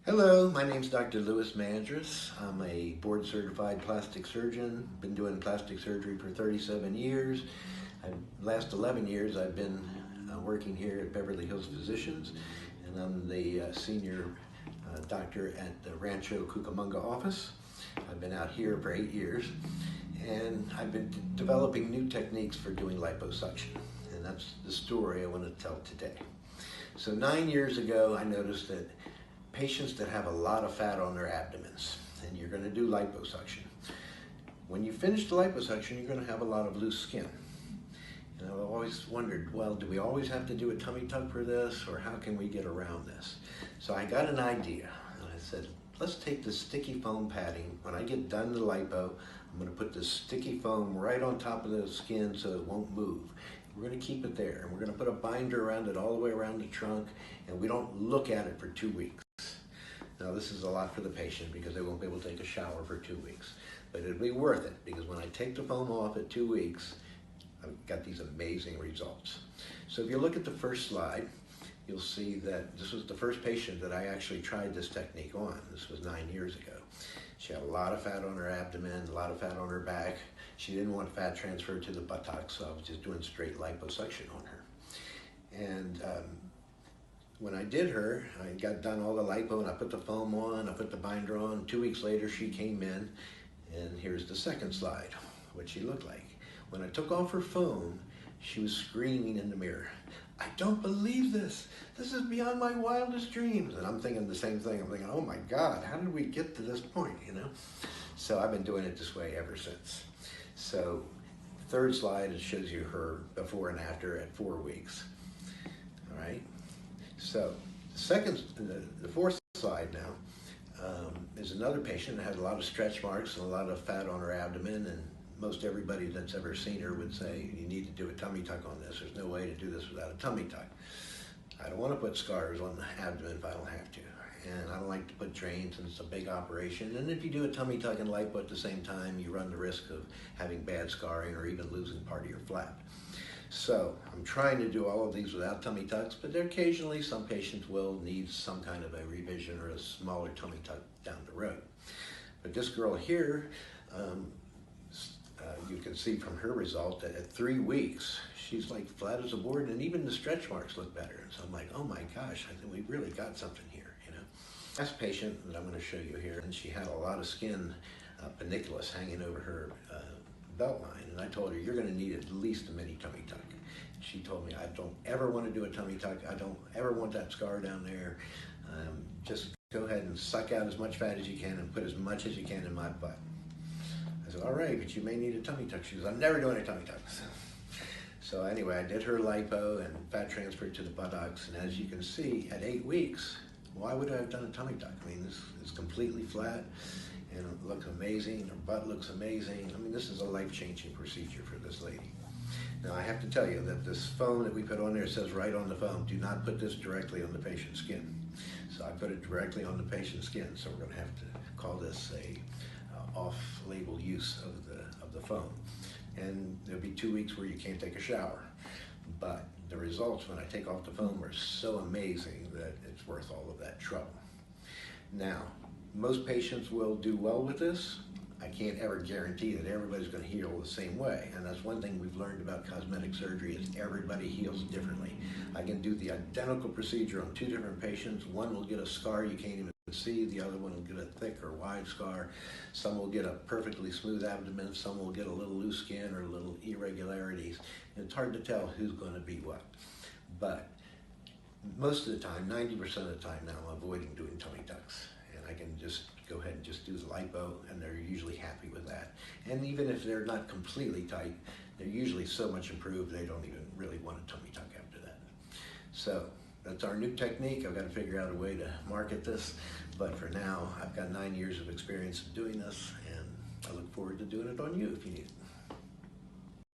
Hello, my name's Dr. Mandris. I'm a board-certified plastic surgeon. Been doing plastic surgery for 37 years. Last 11 years I've been working here at Beverly Hills Physicians, and I'm the senior doctor at the Rancho Cucamonga office. I've been out here for 8 years, and I've been developing new techniques for doing liposuction, and that's the story I want to tell today. So 9 years ago I noticed that patients that have a lot of fat on their abdomens, and you're going to do liposuction. When you finish the liposuction, you're going to have a lot of loose skin. And I've always wondered, well, do we always have to do a tummy tuck for this, or how can we get around this? So I got an idea, and I said, let's take the sticky foam padding. When I get done the lipo, I'm going to put this sticky foam right on top of the skin so it won't move. We're going to keep it there, and we're going to put a binder around it all the way around the trunk, and we don't look at it for 2 weeks. Now this is a lot for the patient because they won't be able to take a shower for 2 weeks, but it'll be worth it because when I take the foam off at 2 weeks, I've got these amazing results. So if you look at the first slide, you'll see that this was the first patient that I actually tried this technique on. This was 9 years ago. She had a lot of fat on her abdomen, a lot of fat on her back. She didn't want fat transferred to the buttocks, so I was just doing straight liposuction on her. And when I did her, I got done all the lipo and I put the foam on, I put the binder on. 2 weeks later, she came in, and here's the second slide, what she looked like. When I took off her foam, she was screaming in the mirror, "I don't believe this. This is beyond my wildest dreams." And I'm thinking the same thing. I'm thinking, oh my God, how did we get to this point, you know? So I've been doing it this way ever since. So third slide, it shows you her before and after at 4 weeks, all right? So the fourth slide now is another patient that had a lot of stretch marks and a lot of fat on her abdomen, and most everybody that's ever seen her would say, you need to do a tummy tuck on this. There's no way to do this without a tummy tuck. I don't want to put scars on the abdomen if I don't have to, and I don't like to put drains, and it's a big operation. And if you do a tummy tuck and lipo at the same time, you run the risk of having bad scarring or even losing part of your flap. So I'm trying to do all of these without tummy tucks, but occasionally some patients will need some kind of a revision or a smaller tummy tuck down the road. But this girl here, you can see from her result that at 3 weeks, she's like flat as a board, and even the stretch marks look better. And so I'm like, oh my gosh, I think we really got something here, you know. Last patient that I'm going to show you here, and she had a lot of skin pedunculus hanging over her belt line, and I told her, you're going to need at least a mini tummy tuck. She told me, I don't ever want to do a tummy tuck. I don't ever want that scar down there. Just go ahead and suck out as much fat as you can and put as much as you can in my butt. I said, all right, but you may need a tummy tuck. She goes, I'm never doing a tummy tuck. So anyway, I did her lipo and fat transferred to the buttocks, and as you can see, at 8 weeks, why would I have done a tummy tuck? I mean, this is completely flat, and it looks amazing. Her butt looks amazing. I mean, this is a life-changing procedure for this lady. Now, I have to tell you that this foam that we put on there says right on the foam, do not put this directly on the patient's skin. So I put it directly on the patient's skin, so we're going to have to call this a off-label use of the foam. And there'll be 2 weeks where you can't take a shower. But the results when I take off the foam are so amazing that it's worth all of that trouble. Now, most patients will do well with this. I can't ever guarantee that everybody's going to heal the same way, and that's one thing we've learned about cosmetic surgery is everybody heals differently. I can do the identical procedure on 2 different patients. One will get a scar you can't even see, the other one will get a thick or wide scar. Some will get a perfectly smooth abdomen, some will get a little loose skin or little irregularities. And it's hard to tell who's going to be what. But most of the time, 90% of the time now, I'm avoiding doing tummy tucks. And I can just go ahead and just do the lipo, and they're usually happy with that. And even if they're not completely tight, they're usually so much improved they don't even really want a tummy tuck after that. So that's our new technique. I've got to figure out a way to market this, but for now, I've got 9 years of experience of doing this, and I look forward to doing it on you if you need it.